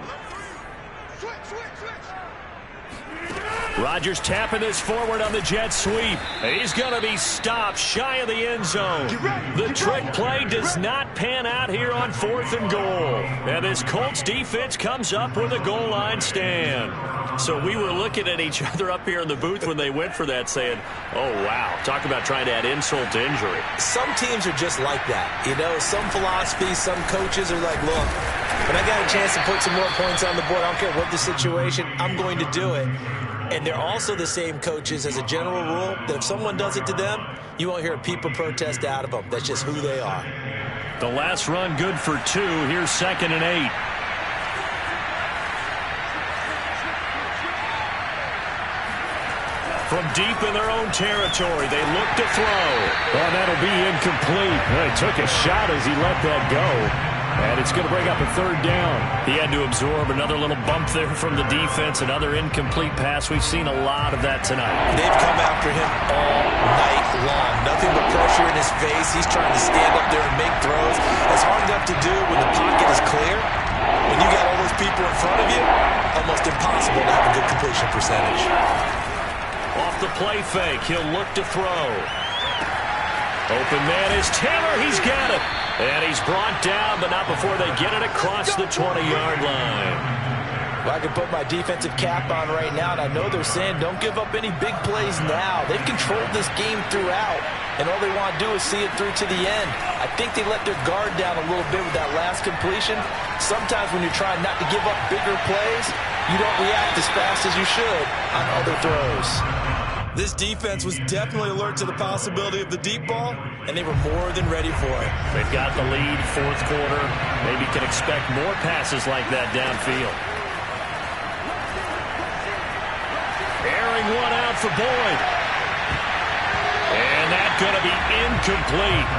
Rodgers tapping this forward on the jet sweep. He's going to be stopped shy of the end zone. The trick play does not pan out here on 4th and goal. And this Colts defense comes up with a goal line stand. So we were looking at each other up here in the booth when they went for that saying, oh, wow, talk about trying to add insult to injury. Some teams are just like that. You know, some philosophies, some coaches are like, look, when I got a chance to put some more points on the board, I don't care what the situation, I'm going to do it. And they're also the same coaches as a general rule that if someone does it to them, you won't hear a people protest out of them. That's just who they are. The last run good for 2. Here's 2nd and 8. From deep in their own territory, they look to throw. Oh, that'll be incomplete. He took a shot as he let that go. And it's going to bring up a 3rd down. He had to absorb another little bump there from the defense, another incomplete pass. We've seen a lot of that tonight. They've come after him all night long. Nothing but pressure in his face. He's trying to stand up there and make throws. It's hard enough to do when the pocket is clear. When you got all those people in front of you, almost impossible to have a good completion percentage. Off the play fake, he'll look to throw. Open man is Taylor. He's got it. And he's brought down, but not before they get it across the 20-yard line. Well, I can put my defensive cap on right now, and I know they're saying don't give up any big plays now. They've controlled this game throughout, and all they want to do is see it through to the end. I think they let their guard down a little bit with that last completion. Sometimes when you're trying not to give up bigger plays, you don't react as fast as you should on other throws. This defense was definitely alert to the possibility of the deep ball, and they were more than ready for it. They've got the lead, 4th quarter. Maybe can expect more passes like that downfield. Airing one out for Boyd. And that's going to be incomplete.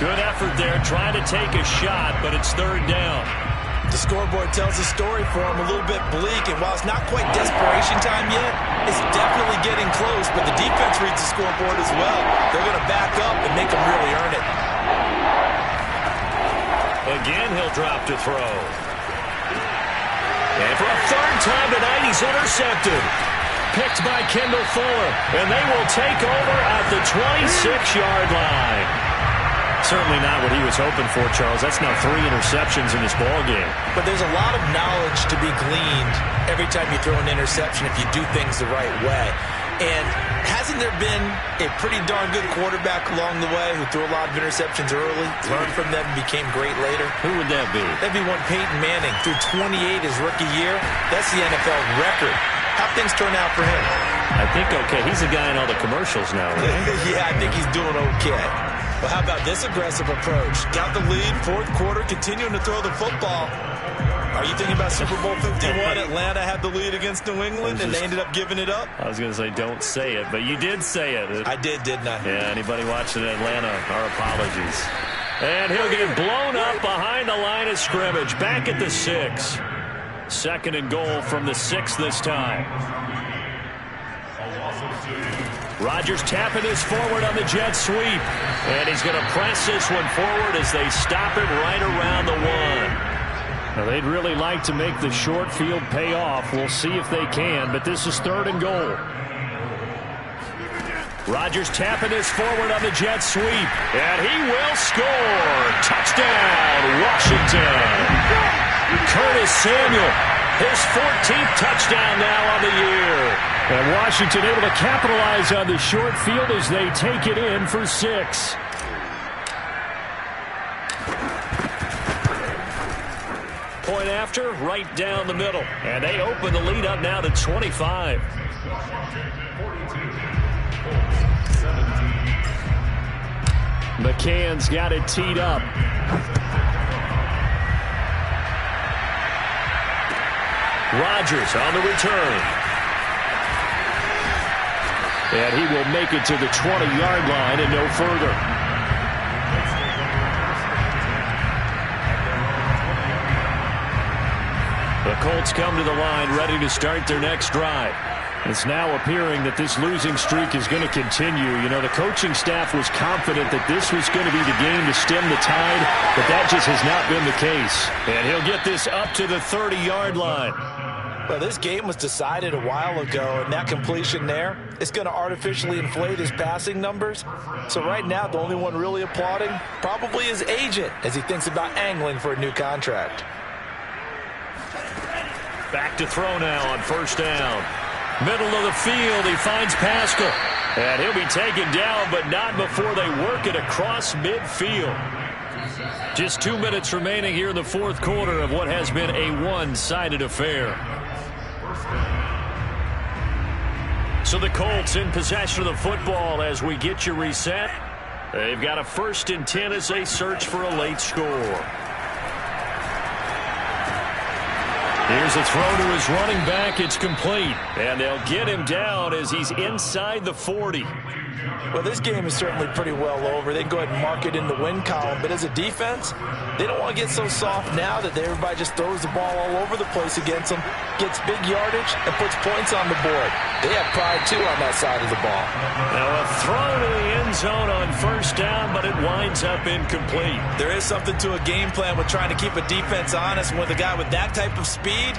Good effort there, trying to take a shot, but it's 3rd down. The scoreboard tells a story for him, a little bit bleak, and while it's not quite desperation time yet, it's definitely getting close, but the defense reads the scoreboard as well. They're going to back up and make them really earn it. Again, he'll drop to throw. And for a 3rd time tonight, he's intercepted. Picked by Kendall Fuller, and they will take over at the 26-yard line. Certainly not what he was hoping for, Charles. That's now 3 interceptions in this ballgame. But there's a lot of knowledge to be gleaned every time you throw an interception if you do things the right way. And hasn't there been a pretty darn good quarterback along the way who threw a lot of interceptions early, learned from them, and became great later? Who would that be? That'd be one Peyton Manning. Threw 28 his rookie year. That's the NFL record. How'd things turn out for him? I think okay. He's a guy in all the commercials now, right? Yeah, I think he's doing okay. Well, how about this aggressive approach? Got the lead, 4th quarter, continuing to throw the football. Are you thinking about Super Bowl 51? Atlanta had the lead against New England, and they ended up giving it up? I was going to say don't say it, but you did say it. I did, didn't I? Yeah, anybody watching Atlanta, our apologies. And he'll get blown up behind the line of scrimmage, back at the 6. 2nd and goal from the 6 this time. Rodgers tapping this forward on the jet sweep. And he's going to press this one forward as they stop it right around the 1. Now, they'd really like to make the short field pay off. We'll see if they can, but this is 3rd and goal. Rodgers tapping this forward on the jet sweep. And he will score. Touchdown, Washington. Curtis Samuel, his 14th touchdown now on the year. And Washington able to capitalize on the short field as they take it in for 6. Point after, right down the middle. And they open the lead up now to 25. McCann's got it teed up. Rodgers on the return. And he will make it to the 20-yard line and no further. The Colts come to the line ready to start their next drive. It's now appearing that this losing streak is going to continue. You know, the coaching staff was confident that this was going to be the game to stem the tide, but that just has not been the case. And he'll get this up to the 30-yard line. Well, this game was decided a while ago, and that completion there is going to artificially inflate his passing numbers. So right now, the only one really applauding probably his agent as he thinks about angling for a new contract. Back to throw now on 1st down. Middle of the field, he finds Pascal. And he'll be taken down, but not before they work it across midfield. Just 2 minutes remaining here in the 4th quarter of what has been a one-sided affair. So the Colts in possession of the football as we get you reset. They've got a 1st and 10 as they search for a late score. Here's a throw to his running back. It's complete. And they'll get him down as he's inside the 40. Well, this game is certainly pretty well over. They can go ahead and mark it in the win column. But as a defense, they don't want to get so soft now that everybody just throws the ball all over the place against them, gets big yardage, and puts points on the board. They have pride, too, on that side of the ball. Now a throw to the end zone on 1st down, but it winds up incomplete. There is something to a game plan with trying to keep a defense honest. With a guy with that type of speed,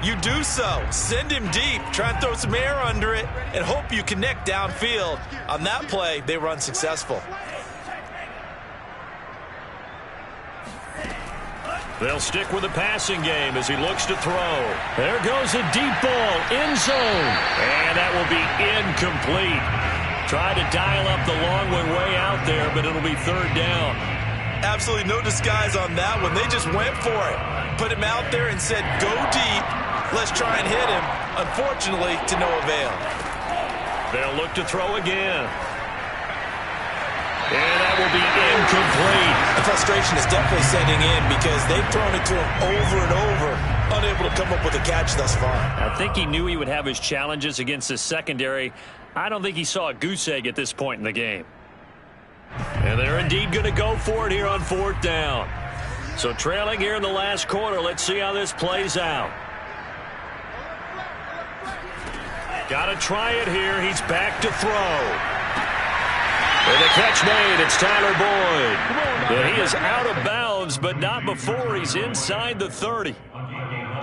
you do so. Send him deep. Try and throw some air under it and hope you connect downfield. On that play, they were unsuccessful. They'll stick with the passing game as he looks to throw. There goes a deep ball, end zone. And that will be incomplete. Tried to dial up the long one way out there, but it'll be 3rd down. Absolutely no disguise on that one. They just went for it. Put him out there and said, go deep. Let's try and hit him. Unfortunately, to no avail. They'll look to throw again. And that will be incomplete. The frustration is definitely setting in because they've thrown it to him over and over, unable to come up with a catch thus far. I think he knew he would have his challenges against the secondary. I don't think he saw a goose egg at this point in the game. And they're indeed going to go for it here on 4th down. So trailing here in the last quarter, let's see how this plays out. Got to try it here. He's back to throw. And the catch made. It's Tyler Boyd. And he is out of bounds, but not before he's inside the 30.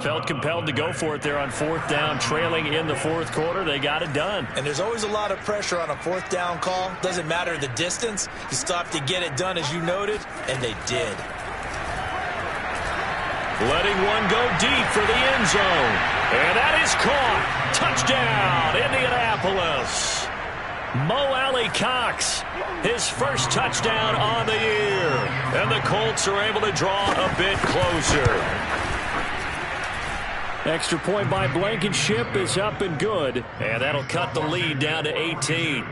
Felt compelled to go for it there on 4th down, trailing in the 4th quarter. They got it done. And there's always a lot of pressure on a 4th down call. Doesn't matter the distance. You still have to get it done, as you noted, and they did. Letting one go deep for the end zone. And that is caught. Touchdown, Indianapolis. Mo Alley-Cox, his first touchdown on the year. And the Colts are able to draw a bit closer. Extra point by Blankenship is up and good. And that'll cut the lead down to 18.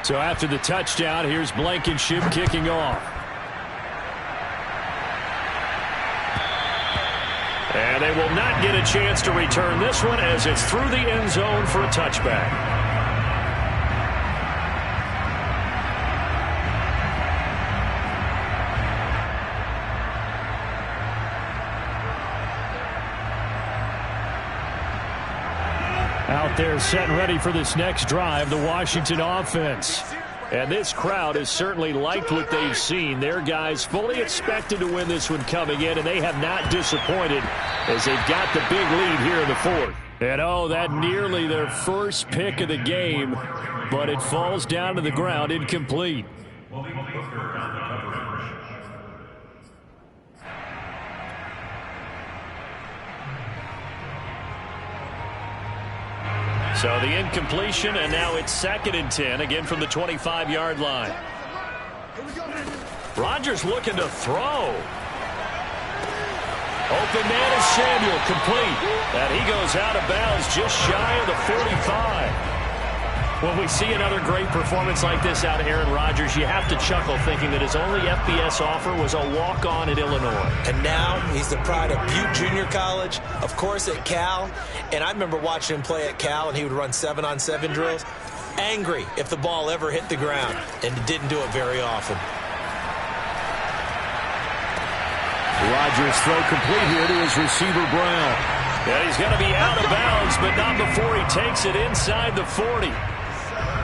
So after the touchdown, here's Blankenship kicking off. And they will not get a chance to return this one as it's through the end zone for a touchback. Out there set and ready for this next drive, the Washington offense. And this crowd has certainly liked what they've seen. Their guys fully expected to win this one coming in, and they have not disappointed as they've got the big lead here in the fourth. And oh, that nearly their first pick of the game, but it falls down to the ground incomplete. So the incompletion, and now it's 2nd and 10, again from the 25-yard line. Rodgers looking to throw. Open man is Samuel, complete. And he goes out of bounds just shy of the 45. When we see another great performance like this out of Aaron Rodgers, you have to chuckle thinking that his only FBS offer was a walk-on at Illinois. And now he's the pride of Butte Junior College, of course at Cal. And I remember watching him play at Cal, and he would run 7-on-7 drills. Angry if the ball ever hit the ground, and he didn't do it very often. Rodgers throw complete here to his receiver, Brown. Yeah, he's going to be out of bounds, but not before he takes it inside the 40.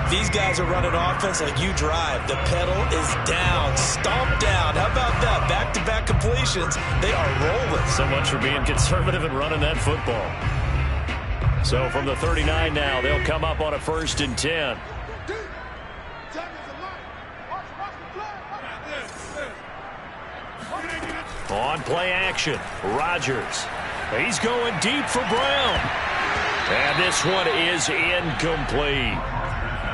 These guys are running offense like you drive. The pedal is down, stomped down. How about that? Back-to-back completions. They are rolling. So much for being conservative and running that football. So from the 39 now, they'll come up on a 1st and 10. On play action, Rodgers. He's going deep for Brown. And this one is incomplete.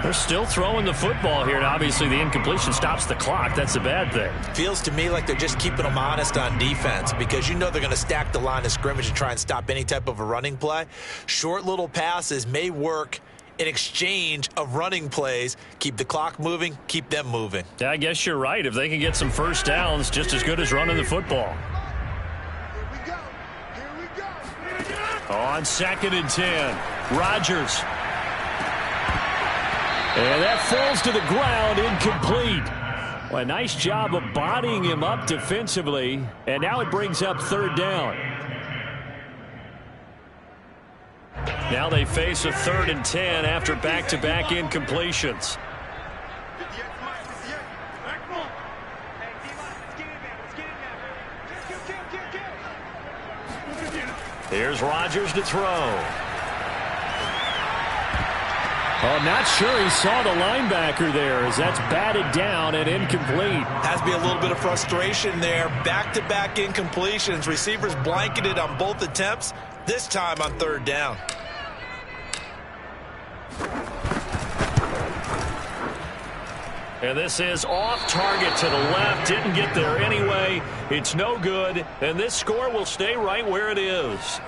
They're still throwing the football here, and obviously the incompletion stops the clock. That's a bad thing. Feels to me like they're just keeping them honest on defense because you know they're going to stack the line of scrimmage and try and stop any type of a running play. Short little passes may work in exchange of running plays. Keep the clock moving, keep them moving. Yeah, I guess you're right. If they can get some first downs, just as good as running the football. On 2nd and 10, Rodgers. And that falls to the ground, incomplete. Well, a nice job of bodying him up defensively, and now it brings up 3rd down. Now they face a 3rd and 10 after back-to-back incompletions. Here's Rodgers to throw. Oh, not sure he saw the linebacker there as that's batted down and incomplete. Has to be a little bit of frustration there. Back-to-back incompletions. Receivers blanketed on both attempts, this time on 3rd down. And this is off target to the left. Didn't get there anyway. It's no good. And this score will stay right where it is.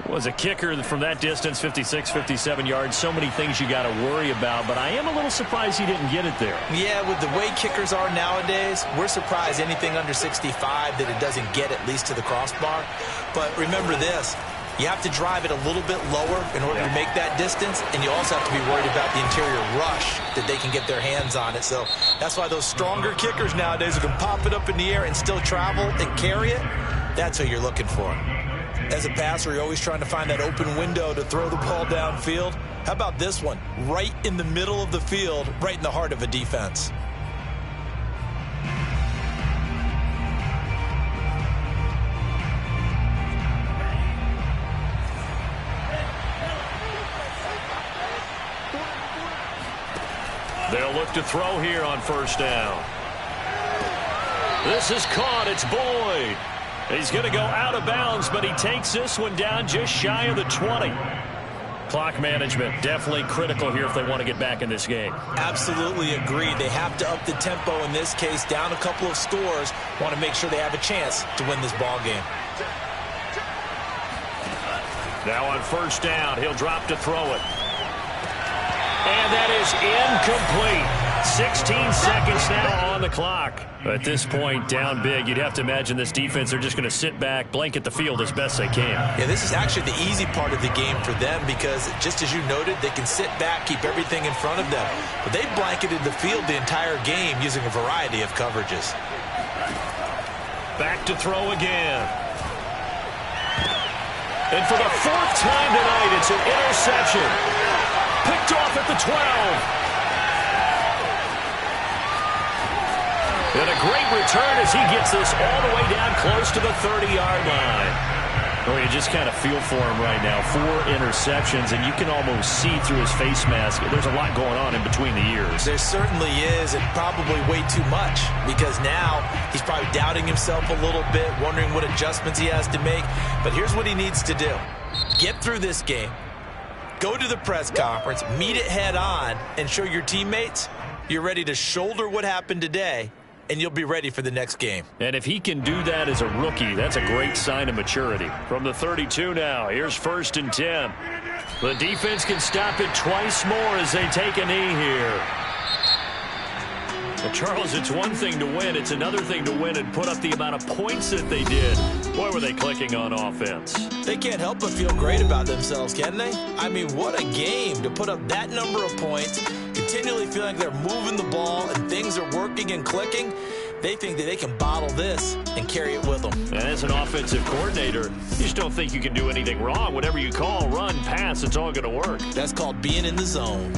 Was a kicker from that distance, 56, 57 yards. So many things you got to worry about, but I am a little surprised he didn't get it there. Yeah, with the way kickers are nowadays, we're surprised anything under 65 that it doesn't get at least to the crossbar. But remember this, you have to drive it a little bit lower in order to make that distance, and you also have to be worried about the interior rush that they can get their hands on it. So that's why those stronger kickers nowadays who can pop it up in the air and still travel and carry it, that's who you're looking for. As a passer, you're always trying to find that open window to throw the ball downfield. How about this one? Right in the middle of the field, right in the heart of a defense. They'll look to throw here on 1st down. This is caught. It's Boyd. He's going to go out of bounds, but he takes this one down just shy of the 20. Clock management definitely critical here if they want to get back in this game. Absolutely agree. They have to up the tempo in this case, down a couple of scores. Want to make sure they have a chance to win this ball game. Now on 1st down, he'll drop to throw it. And that is incomplete. 16 seconds now on the clock. At this point, down big, you'd have to imagine this defense, they're just going to sit back, blanket the field as best they can. Yeah, this is actually the easy part of the game for them because, just as you noted, they can sit back, keep everything in front of them. But they blanketed the field the entire game using a variety of coverages. Back to throw again. And for the fourth time tonight, it's an interception. Picked off at the 12. And a great return as he gets this all the way down close to the 30-yard line. Well, you just kind of feel for him right now. 4 interceptions, and you can almost see through his face mask. There's a lot going on in between the ears. There certainly is, and probably way too much, because now he's probably doubting himself a little bit, wondering what adjustments he has to make. But here's what he needs to do. Get through this game. Go to the press conference, meet it head on, and show your teammates you're ready to shoulder what happened today, and you'll be ready for the next game. And if he can do that as a rookie, that's a great sign of maturity. From the 32 now, here's 1st and 10. The defense can stop it twice more as they take a knee here. Well, Charles, it's one thing to win. It's another thing to win and put up the amount of points that they did. Boy, were they clicking on offense. They can't help but feel great about themselves, can they? I mean, what a game to put up that number of points, continually feeling like they're moving the ball and things are working and clicking. They think that they can bottle this and carry it with them. And as an offensive coordinator, you just don't think you can do anything wrong. Whatever you call, run, pass, it's all going to work. That's called being in the zone.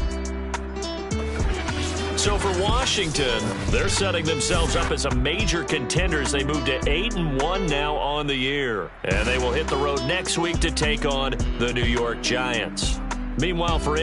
So for Washington, they're setting themselves up as a major contender as they move to 8-1 now on the year. And they will hit the road next week to take on the New York Giants. Meanwhile, for